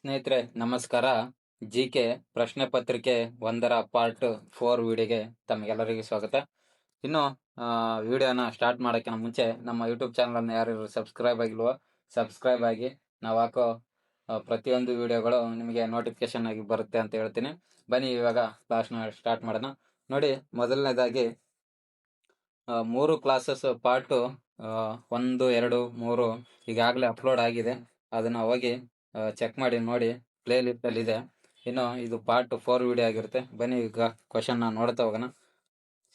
ಸ್ನೇಹಿತರೆ ನಮಸ್ಕಾರ. ಜಿಕೆ ಪ್ರಶ್ನೆ ಪತ್ರಿಕೆ 1ರ ಪಾರ್ಟ್ 4 ವಿಡಿಯೋಗೆ ತಮಗೆಲ್ಲರಿಗೂ ಸ್ವಾಗತ. ಇನ್ನು ವಿಡಿಯೋನ ಸ್ಟಾರ್ಟ್ ಮಾಡೋಕ್ಕಿಂತ ಮುಂಚೆ ನಮ್ಮ ಯೂಟ್ಯೂಬ್ ಚಾನಲನ್ನು ಯಾರು ಸಬ್ಸ್ಕ್ರೈಬ್ ಆಗಿಲ್ವೋ ಸಬ್ಸ್ಕ್ರೈಬ್ ಆಗಿ. ನಾವು ಹಾಕೋ ಪ್ರತಿಯೊಂದು ವಿಡಿಯೋಗಳು ನಿಮಗೆ ನೋಟಿಫಿಕೇಶನ್ ಆಗಿ ಬರುತ್ತೆ ಅಂತ ಹೇಳ್ತೀನಿ. ಬನ್ನಿ ಇವಾಗ ಕ್ಲಾಸ್ನ ಸ್ಟಾರ್ಟ್ ಮಾಡೋಣ. ನೋಡಿ, ಮೊದಲನೇದಾಗಿ 3 ಕ್ಲಾಸಸ್ ಪಾರ್ಟ್ 1, 2, 3 ಈಗಾಗಲೇ ಅಪ್ಲೋಡ್ ಆಗಿದೆ. ಅದನ್ನ ಹೋಗಿ ಚೆಕ್ ಮಾಡಿ ನೋಡಿ, ಪ್ಲೇ ಲಿಸ್ಟ್ ಅಲ್ಲಿ ಇದೆ. ಇನ್ನು ಇದು ಪಾರ್ಟ್ 4 ವಿಡಿಯೋ ಆಗಿರುತ್ತೆ. ಬನ್ನಿ ಈಗ ಕ್ವಶನ್ ನೋಡ್ತಾ ಹೋಗೋಣ.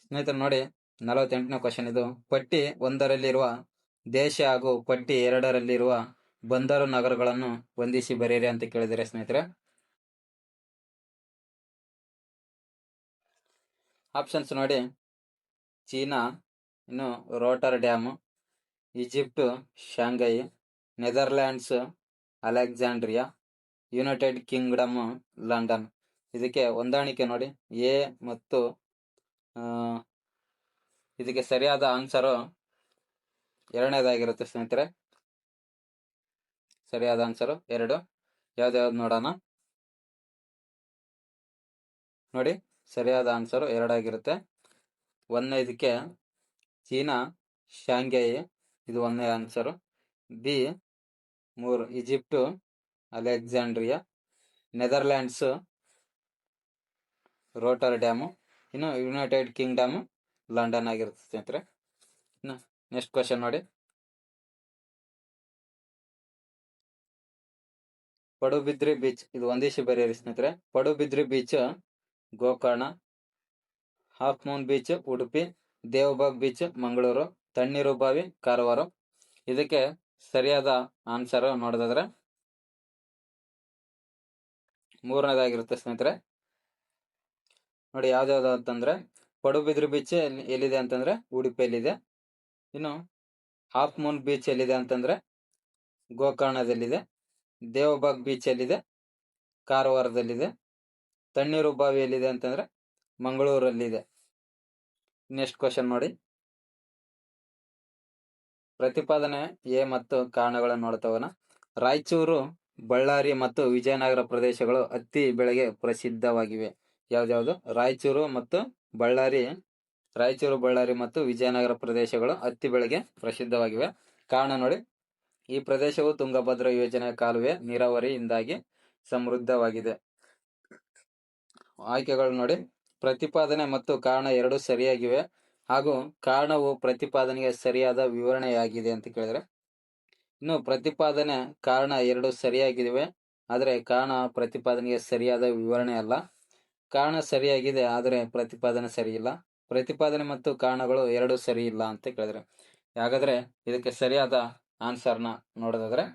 ಸ್ನೇಹಿತರೆ ನೋಡಿ, 48ನೇ ಕ್ವಶನ್ ಇದು. ಪಟ್ಟಿ 1ರಲ್ಲಿರುವ ದೇಶ ಹಾಗೂ ಪಟ್ಟಿ 2ರಲ್ಲಿರುವ ಬಂದರು ನಗರಗಳನ್ನು ಹೊಂದಿಸಿ ಬರೆಯಿರಿ ಅಂತ ಕೇಳಿದರೆ ಸ್ನೇಹಿತರೆ, ಆಪ್ಷನ್ಸ್ ನೋಡಿ: ಚೀನಾ, ಇನ್ನು rotor dam, Egypt Shanghai, Netherlands Alexandria, United Kingdom London. ಇದಕ್ಕೆ ಹೊಂದಾಣಿಕೆ ನೋಡಿ, ಎ ಮತ್ತು ಇದಕ್ಕೆ ಸರಿಯಾದ ಆನ್ಸರು ಎರಡನೇದಾಗಿರುತ್ತೆ ಸ್ನೇಹಿತರೆ. ಸರಿಯಾದ ಆನ್ಸರು 2. ಯಾವ್ದು ನೋಡೋಣ. ನೋಡಿ, ಸರಿಯಾದ ಆನ್ಸರು 2 ಆಗಿರುತ್ತೆ. ಒಂದನೇದಕ್ಕೆ ಚೀನಾ ಶಾಂಘೈ, ಇದು ಒಂದನೇ answer. B 3 Egypt Alexandria, Netherlands rotor dam, ಇನ್ನು ಯುನೈಟೆಡ್ ಕಿಂಗ್ಡಮ್ ಲಂಡನ್ ಆಗಿರುತ್ತೆ ಸ್ನೇಹಿತರೆ. ಇನ್ನು ನೆಕ್ಸ್ಟ್ ಕ್ವಶನ್ ನೋಡಿ. ಪಡುಬಿದ್ರಿ ಬೀಚ್, ಇದು ಹೊಂದಿಸಿ ಬರೆಯಿರಿ ಸ್ನೇಹಿತರೆ. Padubidri beach Gokarna, half moon beach Udupi, Devbagh beach Mangaluru, Tannirubavi Karwar. ಇದಕ್ಕೆ ಸರಿಯಾದ ಆನ್ಸರ್ ನೋಡೋದಾದ್ರೆ 3ನೇದಾಗಿರುತ್ತೆ ಸ್ನೇಹಿತರೆ. ನೋಡಿ, ಯಾವ್ದಾವ್ದು ಅಂತಂದ್ರೆ ಪಡುಬಿದ್ರಿ ಬೀಚ್ ಎಲ್ಲಿದೆ ಅಂತಂದ್ರೆ ಉಡುಪಿಯಲ್ಲಿದೆ. ಇನ್ನು ಹಾಫ್ ಮೂನ್ ಬೀಚ್ ಎಲ್ಲಿದೆ ಅಂತಂದ್ರೆ ಗೋಕರ್ಣದಲ್ಲಿದೆ. ದೇವಬಾಗ್ ಬೀಚ್ ಎಲ್ಲಿದೆ? ಕಾರವಾರದಲ್ಲಿದೆ. ತಣ್ಣೀರುಬಾವಿ ಎಲ್ಲಿದೆ ಅಂತಂದ್ರೆ ಮಂಗಳೂರಲ್ಲಿದೆ. ನೆಕ್ಸ್ಟ್ ಕ್ವಶನ್ ನೋಡಿ. ಪ್ರತಿಪಾದನೆ ಎ ಮತ್ತು ಕಾರಣಗಳನ್ನು ನೋಡ್ತಾ ಹೋಗೋಣ. ರಾಯಚೂರು, ಬಳ್ಳಾರಿ ಮತ್ತು ವಿಜಯನಗರ ಪ್ರದೇಶಗಳು ಹತ್ತಿ ಬೆಳೆಗೆ ಪ್ರಸಿದ್ಧವಾಗಿವೆ. ಯಾವ್ದ್ಯಾವ್ದು? ರಾಯಚೂರು, ಬಳ್ಳಾರಿ ಮತ್ತು ವಿಜಯನಗರ ಪ್ರದೇಶಗಳು ಹತ್ತಿ ಬೆಳೆಗೆ ಪ್ರಸಿದ್ಧವಾಗಿವೆ. ಕಾರಣ ನೋಡಿ, ಈ ಪ್ರದೇಶವು ತುಂಗಭದ್ರಾ ಯೋಜನೆ ಕಾಲುವೆ ನೀರಾವರಿಯಿಂದಾಗಿ ಸಮೃದ್ಧವಾಗಿದೆ. ಆಯ್ಕೆಗಳು ನೋಡಿ, ಪ್ರತಿಪಾದನೆ ಮತ್ತು ಕಾರಣ ಎರಡೂ ಸರಿಯಾಗಿವೆ ಹಾಗೂ ಕಾರಣವು ಪ್ರತಿಪಾದನೆಗೆ ಸರಿಯಾದ ವಿವರಣೆಯಾಗಿದೆ ಅಂತ ಕೇಳಿದ್ರೆ, ಇನ್ನು ಪ್ರತಿಪಾದನೆ ಕಾರಣ ಎರಡು ಸರಿಯಾಗಿವೆ, ಆದರೆ ಕಾರಣ ಪ್ರತಿಪಾದನೆಗೆ ಸರಿಯಾದ ವಿವರಣೆ ಅಲ್ಲ. ಕಾರಣ ಸರಿಯಾಗಿದೆ ಆದರೆ ಪ್ರತಿಪಾದನೆ ಸರಿ ಇಲ್ಲ. ಪ್ರತಿಪಾದನೆ ಮತ್ತು ಕಾರಣಗಳು ಎರಡು ಸರಿ ಇಲ್ಲ ಅಂತ ಕೇಳಿದ್ರೆ, ಹಾಗಾದ್ರೆ ಇದಕ್ಕೆ ಸರಿಯಾದ ಆನ್ಸರ್ನ ನೋಡೋದಾದ್ರೆ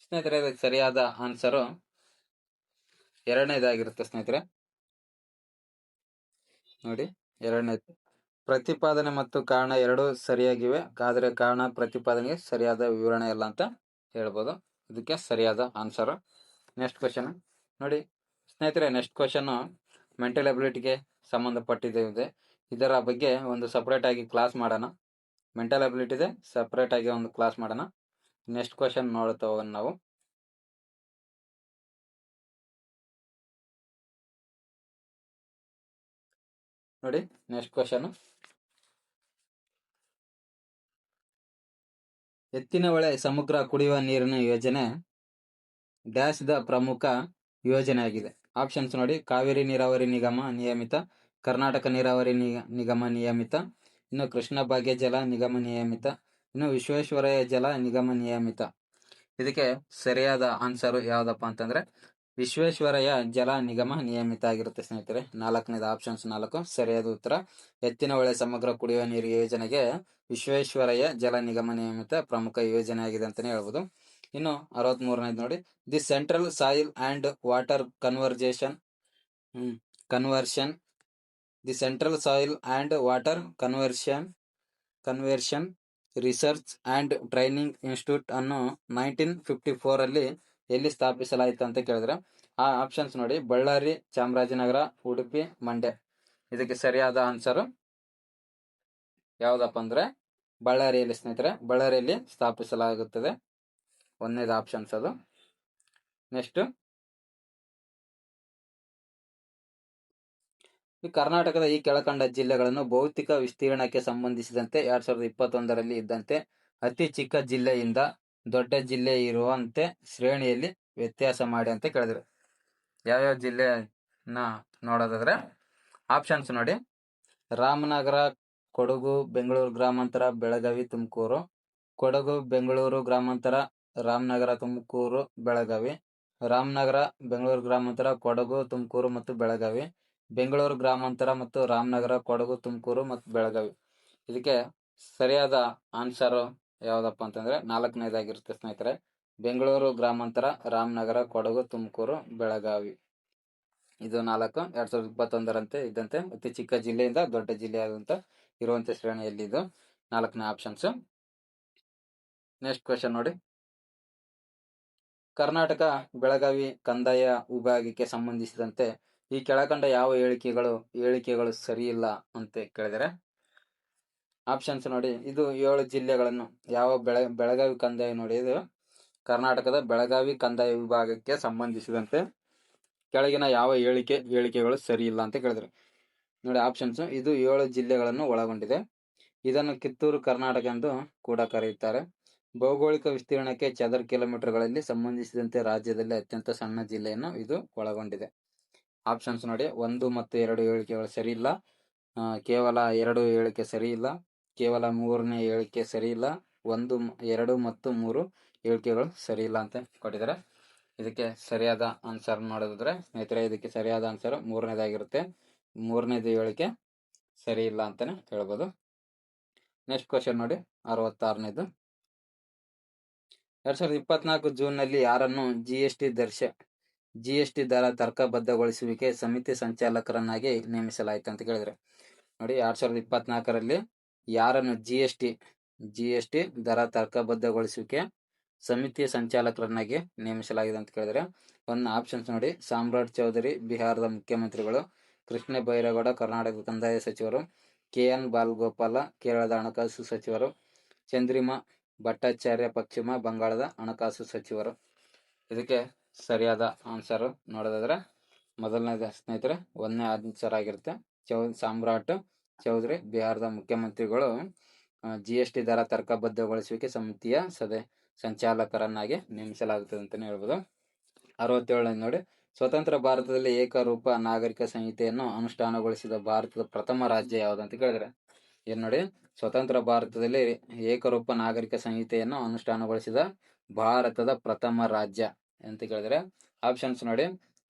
ಸ್ನೇಹಿತರೆ, ಇದಕ್ಕೆ ಸರಿಯಾದ ಆನ್ಸರು ಎರಡನೇದಾಗಿರುತ್ತೆ ಸ್ನೇಹಿತರೆ. ನೋಡಿ, ಎರಡನೇದು. ಪ್ರತಿಪಾದನೆ ಮತ್ತು ಕಾರಣ ಎರಡು ಸರಿಯಾಗಿವೆ, ಆದರೆ ಕಾರಣ ಪ್ರತಿಪಾದನೆಗೆ ಸರಿಯಾದ ವಿವರಣೆ ಇಲ್ಲ ಅಂತ ಹೇಳ್ಬೋದು. ಇದಕ್ಕೆ ಸರಿಯಾದ ಆನ್ಸರ್. ನೆಕ್ಸ್ಟ್ ಕ್ವಶನ್ ನೋಡಿ ಸ್ನೇಹಿತರೆ. ನೆಕ್ಸ್ಟ್ ಕ್ವಶನ್ ಮೆಂಟಲ್ ಅಬಿಲಿಟಿಗೆ ಸಂಬಂಧಪಟ್ಟಿದೆ. ಇದರ ಬಗ್ಗೆ ಒಂದು ಸಪರೇಟ್ ಆಗಿ ಕ್ಲಾಸ್ ಮಾಡೋಣ. ಮೆಂಟಲ್ ಅಬಿಲಿಟಿ ಇದೆ, ಸಪರೇಟ್ ಆಗಿ ಒಂದು ಕ್ಲಾಸ್ ಮಾಡೋಣ. ನೆಕ್ಸ್ಟ್ ಕ್ವಶನ್ ನೋಡ್ತಾ ಹೋಗೋಣ ನಾವು. ನೋಡಿ, ನೆಕ್ಸ್ಟ್ ಕ್ವಶನ್. ಎತ್ತಿನಹೊಳೆ ಸಮಗ್ರ ಕುಡಿಯುವ ನೀರಿನ ಯೋಜನೆ ಡ್ಯಾಶ್ ದ ಪ್ರಮುಖ ಯೋಜನೆ ಆಗಿದೆ. ಆಪ್ಷನ್ಸ್ ನೋಡಿ: ಕಾವೇರಿ ನೀರಾವರಿ ನಿಗಮ ನಿಯಮಿತ, ಕರ್ನಾಟಕ ನೀರಾವರಿ ನಿಗಮ ನಿಯಮಿತ, ಇನ್ನು ಕೃಷ್ಣ ಭಾಗ್ಯ ಜಲ ನಿಗಮ ನಿಯಮಿತ, ಇನ್ನು ವಿಶ್ವೇಶ್ವರಯ್ಯ ಜಲ ನಿಗಮ ನಿಯಮಿತ. ಇದಕ್ಕೆ ಸರಿಯಾದ ಆನ್ಸರ್ ಯಾವ್ದಪ್ಪ ಅಂತಂದ್ರೆ ವಿಶ್ವೇಶ್ವರಯ್ಯ ಜಲ ನಿಗಮ ನಿಯಮಿತ ಆಗಿರುತ್ತೆ ಸ್ನೇಹಿತರೆ. 4ನೇದು ಆಪ್ಷನ್ಸ್ 4 ಸರಿಯಾದ ಉತ್ತರ. ಎತ್ತಿನಹೊಳೆ ಸಮಗ್ರ ಕುಡಿಯುವ ನೀರು ಯೋಜನೆಗೆ ವಿಶ್ವೇಶ್ವರಯ್ಯ ಜಲ ನಿಗಮ ನಿಯಮಿತ ಪ್ರಮುಖ ಯೋಜನೆ ಆಗಿದೆ ಅಂತಾನೆ ಹೇಳ್ಬೋದು. ಇನ್ನು 63ನೇದು ನೋಡಿ. The central soil and water conversion the central soil and water conversion research and training institute ಅನ್ನು 1954 ಅಲ್ಲಿ ಎಲ್ಲಿ ಸ್ಥಾಪಿಸಲಾಯಿತು ಅಂತ ಕೇಳಿದ್ರೆ, ಆ ಆಪ್ಷನ್ಸ್ ನೋಡಿ: ಬಳ್ಳಾರಿ, ಚಾಮರಾಜನಗರ, ಉಡುಪಿ, ಮಂಡ್ಯ. ಇದಕ್ಕೆ ಸರಿಯಾದ ಆನ್ಸರ್ ಯಾವ್ದಪ್ಪ ಅಂದ್ರೆ ಬಳ್ಳಾರಿಯಲ್ಲಿ ಸ್ನೇಹಿತರೆ. ಬಳ್ಳಾರಿಯಲ್ಲಿ ಸ್ಥಾಪಿಸಲಾಗುತ್ತದೆ. ಒಂದನೇದು ಆಪ್ಷನ್ಸ್ ಅದು. ನೆಕ್ಸ್ಟ್, ಈ ಕರ್ನಾಟಕದ ಈ ಕೆಳಕಂಡ ಜಿಲ್ಲೆಗಳನ್ನು ಭೌತಿಕ ವಿಸ್ತೀರ್ಣಕ್ಕೆ ಸಂಬಂಧಿಸಿದಂತೆ 2021ರಲ್ಲಿ ಇದ್ದಂತೆ ಅತಿ ಚಿಕ್ಕ ಜಿಲ್ಲೆಯಿಂದ ದೊಡ್ಡ ಜಿಲ್ಲೆ ಇರುವಂತೆ ಶ್ರೇಣಿಯಲ್ಲಿ ವ್ಯತ್ಯಾಸ ಮಾಡಿ ಅಂತ ಕೇಳಿದ್ರು. ಯಾವ್ಯಾವ ಜಿಲ್ಲೆನ ನೋಡೋದಾದ್ರೆ ಆಪ್ಷನ್ಸ್ ನೋಡಿ: ರಾಮನಗರ, ಕೊಡಗು, ಬೆಂಗಳೂರು ಗ್ರಾಮಾಂತರ, ಬೆಳಗಾವಿ, ತುಮಕೂರು. ಕೊಡಗು, ಬೆಂಗಳೂರು ಗ್ರಾಮಾಂತರ, ರಾಮನಗರ, ತುಮಕೂರು, ಬೆಳಗಾವಿ. ರಾಮನಗರ, ಬೆಂಗಳೂರು ಗ್ರಾಮಾಂತರ, ಕೊಡಗು, ತುಮಕೂರು ಮತ್ತು ಬೆಳಗಾವಿ. ಬೆಂಗಳೂರು ಗ್ರಾಮಾಂತರ ಮತ್ತು ರಾಮನಗರ, ಕೊಡಗು, ತುಮಕೂರು ಮತ್ತು ಬೆಳಗಾವಿ. ಇದಕ್ಕೆ ಸರಿಯಾದ ಆನ್ಸರ್ ಯಾವುದಪ್ಪ ಅಂತಂದ್ರೆ 4ನೇದಾಗಿರುತ್ತೆ ಸ್ನೇಹಿತರೆ. ಬೆಂಗಳೂರು ಗ್ರಾಮಾಂತರ, ರಾಮನಗರ, ಕೊಡಗು, ತುಮಕೂರು, ಬೆಳಗಾವಿ. ಇದು 4 2021ರಂತೆ ಇದ್ದಂತೆ ಅತಿ ಚಿಕ್ಕ ಜಿಲ್ಲೆಯಿಂದ ದೊಡ್ಡ ಜಿಲ್ಲೆಯಾದಂತ ಇರುವಂತೆ ಶ್ರೇಣಿಯಲ್ಲಿ ಇದು 4ನೇ ಆಪ್ಷನ್ಸ್. ನೆಕ್ಸ್ಟ್ ಕ್ವೆಶ್ಚನ್ ನೋಡಿ: ಕರ್ನಾಟಕ ಬೆಳಗಾವಿ ಕಂದಾಯ ವಿಭಾಗಕ್ಕೆ ಸಂಬಂಧಿಸಿದಂತೆ ಈ ಕೆಳಕಂಡ ಯಾವ ಹೇಳಿಕೆಗಳು ಸರಿಯಿಲ್ಲ ಅಂತ ಕೇಳಿದರೆ ಆಪ್ಷನ್ಸ್ ನೋಡಿ: ಇದು 7 ಜಿಲ್ಲೆಗಳನ್ನು ಯಾವ ಬೆಳಗಾವಿ ಕಂದಾಯ ನೋಡಿ, ಇದು ಕರ್ನಾಟಕದ ಬೆಳಗಾವಿ ಕಂದಾಯ ವಿಭಾಗಕ್ಕೆ ಸಂಬಂಧಿಸಿದಂತೆ ಕೆಳಗಿನ ಯಾವ ಹೇಳಿಕೆಗಳು ಸರಿ ಇಲ್ಲ ಅಂತ ಕೇಳಿದ್ರು ನೋಡಿ. ಆಪ್ಷನ್ಸ್: ಇದು 7 ಜಿಲ್ಲೆಗಳನ್ನು ಒಳಗೊಂಡಿದೆ. ಇದನ್ನು ಕಿತ್ತೂರು ಕರ್ನಾಟಕ ಎಂದು ಕೂಡ ಕರೆಯುತ್ತಾರೆ. ಭೌಗೋಳಿಕ ವಿಸ್ತೀರ್ಣಕ್ಕೆ ಚದರ ಕಿಲೋಮೀಟರ್ಗಳಲ್ಲಿ ಸಂಬಂಧಿಸಿದಂತೆ ರಾಜ್ಯದಲ್ಲಿ ಅತ್ಯಂತ ಸಣ್ಣ ಜಿಲ್ಲೆಯನ್ನು ಇದು ಒಳಗೊಂಡಿದೆ. ಆಪ್ಷನ್ಸ್ ನೋಡಿ: 1 ಮತ್ತು 2 ಹೇಳಿಕೆಗಳು ಸರಿ ಇಲ್ಲ, ಕೇವಲ 2 ಹೇಳಿಕೆ ಸರಿ ಇಲ್ಲ, ಕೇವಲ 3ನೇ ಹೇಳಿಕೆ ಸರಿ ಇಲ್ಲ, 1, 2 ಮತ್ತು 3 ಹೇಳಿಕೆಗಳು ಸರಿ ಇಲ್ಲ ಅಂತ ಕೊಟ್ಟಿದ್ದಾರೆ. ಇದಕ್ಕೆ ಸರಿಯಾದ ಆನ್ಸರ್ ನೋಡೋದಾದ್ರೆ ಸ್ನೇಹಿತರೆ, ಇದಕ್ಕೆ ಸರಿಯಾದ ಆನ್ಸರ್ 3ನೇದಾಗಿರುತ್ತೆ. 3ನೇದು ಹೇಳಿಕೆ ಸರಿ ಇಲ್ಲ ಅಂತಾನೆ ಹೇಳ್ಬೋದು. ನೆಕ್ಸ್ಟ್ ಕ್ವಶನ್ ನೋಡಿ, 66ನೇದು: 2024 ಜೂನ್ನಲ್ಲಿ ಯಾರನ್ನು ಜಿಎಸ್ಟಿ ದರ ತರ್ಕಬದ್ಧಗೊಳಿಸುವಿಕೆ ಸಮಿತಿ ಸಂಚಾಲಕರನ್ನಾಗಿ ನೇಮಿಸಲಾಯಿತು ಅಂತ ಕೇಳಿದ್ರೆ ನೋಡಿ. 2024ರಲ್ಲಿ ಯಾರನ್ನು ಜಿಎಸ್ಟಿ ದರ ತರ್ಕಬದ್ಧಗೊಳಿಸುವಿಕೆ ಸಮಿತಿಯ ಸಂಚಾಲಕರನ್ನಾಗಿ ನೇಮಿಸಲಾಗಿದೆ ಅಂತ ಕೇಳಿದ್ರೆ ಒಂದು ಆಪ್ಷನ್ಸ್ ನೋಡಿ: ಸಾಮ್ರಾಟ್ ಚೌಧರಿ ಬಿಹಾರದ ಮುಖ್ಯಮಂತ್ರಿಗಳು, ಕೃಷ್ಣ ಬೈರೇಗೌಡ ಕರ್ನಾಟಕದ ಕಂದಾಯ ಸಚಿವರು, KN ಬಾಲಗೋಪಾಲ ಕೇರಳದ ಹಣಕಾಸು ಸಚಿವರು, ಚಂದ್ರಿಮಾ ಭಟ್ಟಾಚಾರ್ಯ ಪಶ್ಚಿಮ ಬಂಗಾಳದ ಹಣಕಾಸು ಸಚಿವರು. ಇದಕ್ಕೆ ಸರಿಯಾದ ಆನ್ಸರ್ ನೋಡೋದಾದ್ರೆ ಮೊದಲನೇದು ಸ್ನೇಹಿತರೆ 1ನೇ ಆನ್ಸರ್ ಆಗಿರುತ್ತೆ. ಸಾಮ್ರಾಟ್ ಚೌಧರಿ ಬಿಹಾರದ ಮುಖ್ಯಮಂತ್ರಿಗಳು GST ದರ ತರ್ಕಬದ್ಧಗೊಳಿಸುವಿಕೆ ಸಮಿತಿಯ ಸಂಚಾಲಕರನ್ನಾಗಿ ನೇಮಿಸಲಾಗುತ್ತದೆ ಅಂತಾನೆ ಹೇಳ್ಬೋದು. 67 ನೋಡಿ: ಸ್ವತಂತ್ರ ಭಾರತದಲ್ಲಿ ಏಕರೂಪ ನಾಗರಿಕ ಸಂಹಿತೆಯನ್ನು ಅನುಷ್ಠಾನಗೊಳಿಸಿದ ಭಾರತದ ಪ್ರಥಮ ರಾಜ್ಯ ಯಾವುದು ಅಂತ ಕೇಳಿದ್ರೆ ಏನ್ ನೋಡಿ, ಸ್ವತಂತ್ರ ಭಾರತದಲ್ಲಿ ಏಕರೂಪ ನಾಗರಿಕ ಸಂಹಿತೆಯನ್ನು ಅನುಷ್ಠಾನಗೊಳಿಸಿದ ಭಾರತದ ಪ್ರಥಮ ರಾಜ್ಯ ಅಂತ ಕೇಳಿದ್ರೆ ಆಪ್ಷನ್ಸ್ ನೋಡಿ: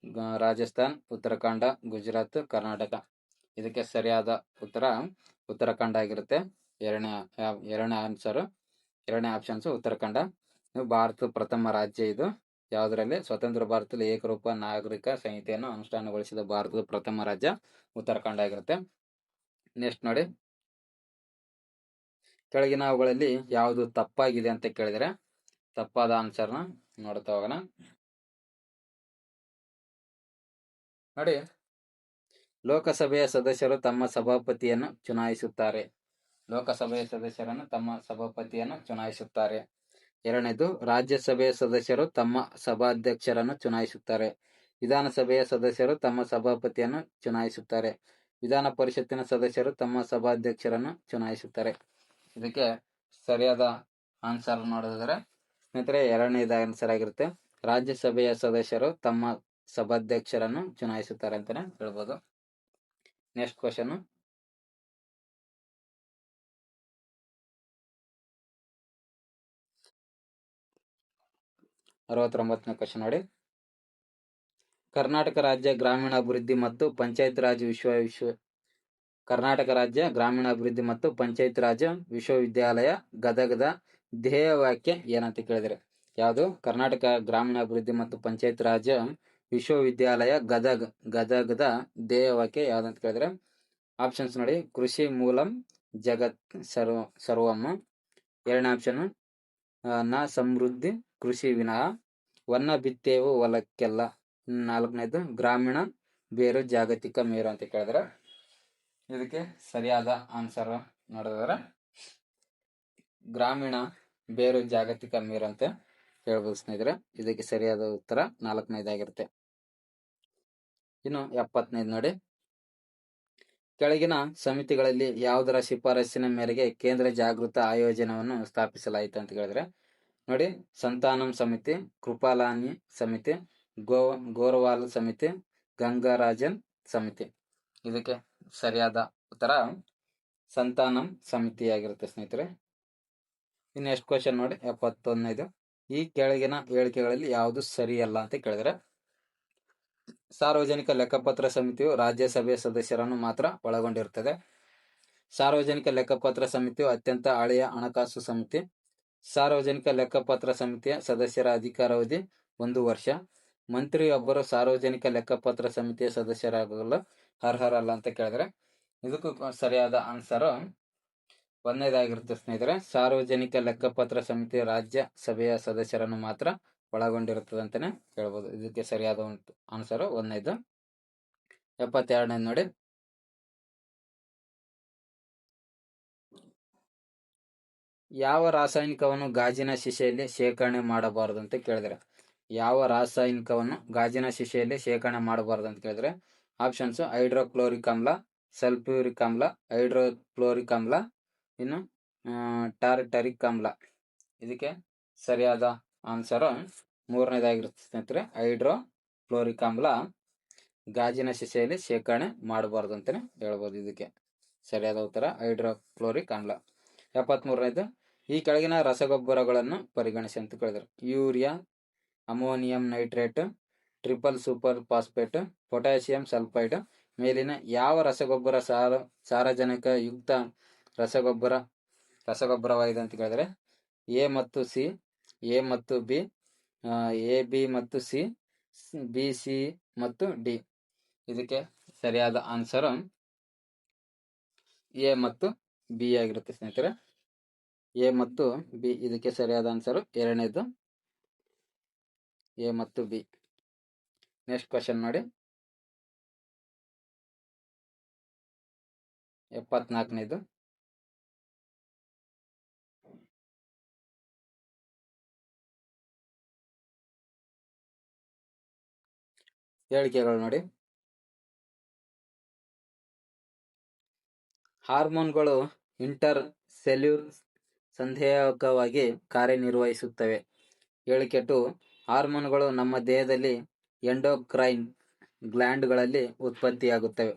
ರಾಜಸ್ಥಾನ್, ಉತ್ತರಾಖಂಡ, ಗುಜರಾತ್, ಕರ್ನಾಟಕ. ಇದಕ್ಕೆ ಸರಿಯಾದ ಉತ್ತರ ಉತ್ತರಾಖಂಡ ಆಗಿರುತ್ತೆ. ಎರಡನೇ ಆಪ್ಷನ್ಸ್ ಉತ್ತರಾಖಂಡ. ಭಾರತದ ಪ್ರಥಮ ರಾಜ್ಯ ಇದು. ಯಾವುದರಲ್ಲಿ? ಸ್ವತಂತ್ರ ಭಾರತದಲ್ಲಿ ಏಕರೂಪ ನಾಗರಿಕ ಸಂಹಿತೆಯನ್ನು ಅನುಷ್ಠಾನಗೊಳಿಸಿದ ಭಾರತದ ಪ್ರಥಮ ರಾಜ್ಯ ಉತ್ತರಾಖಂಡ ಆಗಿರುತ್ತೆ. ನೆಕ್ಸ್ಟ್ ನೋಡಿ, ಕೆಳಗಿನ ಅವುಗಳಲ್ಲಿ ಯಾವುದು ತಪ್ಪಾಗಿದೆ ಅಂತ ಕೇಳಿದರೆ ತಪ್ಪಾದ ಆನ್ಸರ್ನ ನೋಡ್ತಾ ಹೋಗೋಣ ನೋಡಿ. ಲೋಕಸಭೆಯ ಸದಸ್ಯರು ತಮ್ಮ ಸಭಾಪತಿಯನ್ನು ಚುನಾಯಿಸುತ್ತಾರೆ. ಎರಡನೇದು, ರಾಜ್ಯಸಭೆಯ ಸದಸ್ಯರು ತಮ್ಮ ಸಭಾಧ್ಯಕ್ಷರನ್ನು ಚುನಾಯಿಸುತ್ತಾರೆ. ವಿಧಾನಸಭೆಯ ಸದಸ್ಯರು ತಮ್ಮ ಸಭಾಪತಿಯನ್ನು ಚುನಾಯಿಸುತ್ತಾರೆ. ವಿಧಾನ ಪರಿಷತ್ತಿನ ಸದಸ್ಯರು ತಮ್ಮ ಸಭಾಧ್ಯಕ್ಷರನ್ನು ಚುನಾಯಿಸುತ್ತಾರೆ. ಇದಕ್ಕೆ ಸರಿಯಾದ ಆನ್ಸರ್ ನೋಡೋದಾದ್ರೆ ಸ್ನೇಹಿತರೆ ಎರಡನೇದು ಆನ್ಸರ್ ಆಗಿರುತ್ತೆ. ರಾಜ್ಯಸಭೆಯ ಸದಸ್ಯರು ತಮ್ಮ ಸಭಾಧ್ಯಕ್ಷರನ್ನು ಚುನಾಯಿಸುತ್ತಾರೆ ಅಂತಾನೆ ಹೇಳ್ಬೋದು. ನೆಕ್ಸ್ಟ್ ಕ್ವಶನ್, ಅರವತ್ತೊಂಬತ್ತನೇ ಕ್ವಶನ್ ನೋಡಿ. ಕರ್ನಾಟಕ ರಾಜ್ಯ ಗ್ರಾಮೀಣಾಭಿವೃದ್ಧಿ ಮತ್ತು ಪಂಚಾಯತ್ ರಾಜ್ ವಿಶ್ವವಿದ್ಯಾಲಯ ಗದಗದ ಧ್ಯೇಯ ವಾಕ್ಯ ಏನಂತ ಕೇಳಿದರೆ ಯಾವುದು? ಕರ್ನಾಟಕ ಗ್ರಾಮೀಣಾಭಿವೃದ್ಧಿ ಮತ್ತು ಪಂಚಾಯತ್ ರಾಜ್ ವಿಶ್ವವಿದ್ಯಾಲಯ ಗದಗದ ಧ್ಯೇಯ ವಾಕ್ಯ ಯಾವ್ದಂತ ಕೇಳಿದ್ರೆ ಆಪ್ಷನ್ಸ್ ನೋಡಿ: ಕೃಷಿ ಮೂಲಂ ಜಗತ್ ಸರ್ವಂ. ಎರಡನೇ ಆಪ್ಷನ್ ನ ಸಮೃದ್ಧಿ ಕೃಷಿ ವಿನಃ, ವನ್ನ ಬಿತ್ತೇವು ಹೊಲಕ್ಕೆಲ್ಲ. ನಾಲ್ಕನೇದು ಗ್ರಾಮೀಣ ಬೇರು ಜಾಗತಿಕ ಮೇರು ಅಂತ ಕೇಳಿದ್ರೆ ಇದಕ್ಕೆ ಸರಿಯಾದ ಆನ್ಸರ್ ನೋಡಿದ್ರೆ ಗ್ರಾಮೀಣ ಬೇರು ಜಾಗತಿಕ ಮೇರು ಅಂತ ಹೇಳ್ಬೋದು ಸ್ನೇಹಿತರೆ. ಇದಕ್ಕೆ ಸರಿಯಾದ ಉತ್ತರ 4ನೇದಾಗಿರುತ್ತೆ. ಇನ್ನು 75 ನೋಡಿ, ಕೆಳಗಿನ ಸಮಿತಿಗಳಲ್ಲಿ ಯಾವುದರ ಶಿಫಾರಸ್ಸಿನ ಮೇರೆಗೆ ಕೇಂದ್ರ ಜಾಗೃತ ಆಯೋಜನವನ್ನು ಸ್ಥಾಪಿಸಲಾಯಿತು ಅಂತ ಹೇಳಿದ್ರೆ ನೋಡಿ, ಸಂತಾನಂ ಸಮಿತಿ, ಕೃಪಾಲಾನಿ ಸಮಿತಿ, ಗೋರವಾಲ್ ಸಮಿತಿ, ಗಂಗರಾಜನ್ ಸಮಿತಿ. ಇದಕ್ಕೆ ಸರಿಯಾದ ಉತ್ತರ ಸಂತಾನಂ ಸಮಿತಿಯಾಗಿರುತ್ತೆ ಸ್ನೇಹಿತರೆ. ಇನ್ನು ನೆಕ್ಸ್ಟ್ ಕ್ವಶನ್ ನೋಡಿ, 71. ಈ ಕೆಳಗಿನ ಹೇಳಿಕೆಗಳಲ್ಲಿ ಯಾವುದು ಸರಿಯಲ್ಲ ಅಂತ ಕೇಳಿದ್ರೆ, ಸಾರ್ವಜನಿಕ ಲೆಕ್ಕಪತ್ರ ಸಮಿತಿಯು ರಾಜ್ಯಸಭೆಯ ಸದಸ್ಯರನ್ನು ಮಾತ್ರ ಒಳಗೊಂಡಿರುತ್ತದೆ. ಸಾರ್ವಜನಿಕ ಲೆಕ್ಕಪತ್ರ ಸಮಿತಿಯು ಅತ್ಯಂತ ಹಳೆಯ ಹಣಕಾಸು ಸಮಿತಿ. ಸಾರ್ವಜನಿಕ ಲೆಕ್ಕಪತ್ರ ಸಮಿತಿಯ ಸದಸ್ಯರ ಅಧಿಕಾರಾವಧಿ 1 ವರ್ಷ. ಮಂತ್ರಿಯೊಬ್ಬರು ಸಾರ್ವಜನಿಕ ಲೆಕ್ಕಪತ್ರ ಸಮಿತಿಯ ಸದಸ್ಯರಾಗಲು ಅರ್ಹರಲ್ಲ ಅಂತ ಕೇಳಿದ್ರೆ ಇದಕ್ಕೂ ಸರಿಯಾದ ಆನ್ಸರ್ 1ನೇದಾಗಿರುತ್ತೆ ಸ್ನೇಹಿತರೆ. ಸಾರ್ವಜನಿಕ ಲೆಕ್ಕಪತ್ರ ಸಮಿತಿ ರಾಜ್ಯ ಸಭೆಯ ಸದಸ್ಯರನ್ನು ಮಾತ್ರ ಒಳಗೊಂಡಿರುತ್ತದೆ ಅಂತಾನೆ ಹೇಳ್ಬೋದು. ಇದಕ್ಕೆ ಸರಿಯಾದ ಆನ್ಸರ್ 1ನೇದು. 72 ನೋಡಿ, ಯಾವ ರಾಸಾಯನಿಕವನ್ನು ಗಾಜಿನ ಶಿಶೆಯಲ್ಲಿ ಶೇಖರಣೆ ಮಾಡಬಾರದು ಅಂತ ಕೇಳಿದ್ರೆ, ಯಾವ ರಾಸಾಯನಿಕವನ್ನು ಗಾಜಿನ ಶಿಶೆಯಲ್ಲಿ ಶೇಖರಣೆ ಮಾಡಬಾರದು ಅಂತ ಕೇಳಿದ್ರೆ ಆಪ್ಷನ್ಸ್ ಹೈಡ್ರೋಕ್ಲೋರಿಕ್ ಆಮ್ಲ, ಸಲ್ಫ್ಯೂರಿಕ್ ಆಮ್ಲ, ಹೈಡ್ರೋಕ್ಲೋರಿಕ್ ಆಮ್ಲ, ಇನ್ನು ಟಾರ್ಟರಿಕ್ ಆಮ್ಲ. ಇದಕ್ಕೆ ಸರಿಯಾದ ಆನ್ಸರ್ 3ನೇದಾಗಿರುತ್ತೆ ಸ್ನೇಹಿತರೆ. ಹೈಡ್ರೋಕ್ಲೋರಿಕ್ ಆಮ್ಲ ಗಾಜಿನ ಶಿಶೆಯಲ್ಲಿ ಶೇಖರಣೆ ಮಾಡಬಾರ್ದು ಅಂತಾನೆ ಹೇಳ್ಬೋದು. ಇದಕ್ಕೆ ಸರಿಯಾದ ಉತ್ತರ ಹೈಡ್ರೋಕ್ಲೋರಿಕ್ ಆಮ್ಲ. 73ನೇದು, ಈ ಕೆಳಗಿನ ರಸಗೊಬ್ಬರಗಳನ್ನು ಪರಿಗಣಿಸಿ ಅಂತ ಕೇಳಿದ್ರು. Urea, ammonium nitrate, triple super phosphate, potassium sulphide ಮೇಲಿನ ಯಾವ ರಸಗೊಬ್ಬರ ಸಾರಜನಕ ಯುಕ್ತ ರಸಗೊಬ್ಬರವಾಗಿದೆ ಅಂತ ಕೇಳಿದ್ರೆ ಎ ಮತ್ತು ಸಿ, ಎ ಮತ್ತು ಬಿ, ಎ ಬಿ ಮತ್ತು ಸಿ, ಬಿ ಸಿ ಮತ್ತು ಡಿ. ಇದಕ್ಕೆ ಸರಿಯಾದ ಆನ್ಸರ್ ಎ ಮತ್ತು ಬಿ ಆಗಿರುತ್ತೆ ಸ್ನೇಹಿತರೆ. ಎ ಮತ್ತು ಬಿ ಇದಕ್ಕೆ ಸರಿಯಾದ ಆನ್ಸರ್ 2ನೇದು, ಎ ಮತ್ತು ಬಿ. ನೆಕ್ಸ್ಟ್ ಕ್ವಶನ್ ನೋಡಿ, 74ನೇದು, ಹೇಳಿಕೆಗಳು ನೋಡಿ. ಹಾರ್ಮೋನ್ಗಳು ಇಂಟರ್ ಸೆಲ್ಯುಲರ್ ಸಂದೇಹಕವಾಗಿ ಕಾರ್ಯನಿರ್ವಹಿಸುತ್ತವೆ. ಹೇಳಿಕೆ 2, ಹಾರ್ಮೋನ್ಗಳು ನಮ್ಮ ದೇಹದಲ್ಲಿ ಎಂಡೋಕ್ರೈನ್ ಗ್ಲ್ಯಾಂಡ್ಗಳಲ್ಲಿ ಉತ್ಪತ್ತಿಯಾಗುತ್ತವೆ.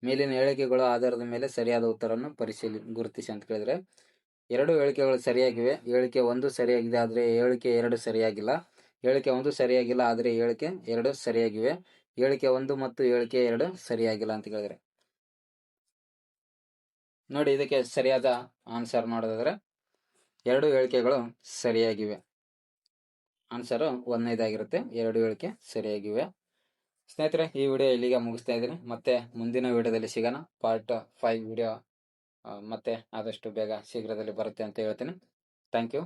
ಮೇಲಿನ ಹೇಳಿಕೆಗಳ ಆಧಾರದ ಮೇಲೆ ಸರಿಯಾದ ಉತ್ತರವನ್ನು ಗುರುತಿಸಿ ಅಂತ ಕೇಳಿದ್ರೆ 2 ಹೇಳಿಕೆಗಳು ಸರಿಯಾಗಿವೆ. ಹೇಳಿಕೆ 1 ಸರಿಯಾಗಿದೆ, ಆದರೆ ಹೇಳಿಕೆ 2 ಸರಿಯಾಗಿಲ್ಲ. ಹೇಳಿಕೆ 1 ಸರಿಯಾಗಿಲ್ಲ, ಆದರೆ ಹೇಳಿಕೆ 2 ಸರಿಯಾಗಿವೆ. ಹೇಳಿಕೆ 1 ಮತ್ತು ಹೇಳಿಕೆ 2 ಸರಿಯಾಗಿಲ್ಲ ಅಂತ ಕೇಳಿದ್ರೆ ನೋಡಿ, ಇದಕ್ಕೆ ಸರಿಯಾದ ಆನ್ಸರ್ ನೋಡೋದಾದ್ರೆ 2 ಹೇಳಿಕೆಗಳು ಸರಿಯಾಗಿವೆ. ಆನ್ಸರ್ 1ನೇದಾಗಿರುತ್ತೆ. 2 ಹೇಳಿಕೆ ಸರಿಯಾಗಿವೆ. ಸ್ನೇಹಿತರೆ, ಈ ವಿಡಿಯೋ ಇಲ್ಲಿಗೆ ಮುಗಿಸ್ತಾ ಇದ್ದೀನಿ. ಮತ್ತೆ ಮುಂದಿನ ವಿಡಿಯೋದಲ್ಲಿ ಸಿಗೋಣ. ಪಾರ್ಟ್ 5 ವಿಡಿಯೋ ಮತ್ತೆ ಆದಷ್ಟು ಬೇಗ ಶೀಘ್ರದಲ್ಲಿ ಬರುತ್ತೆ ಅಂತ ಹೇಳ್ತೀನಿ. Thank you.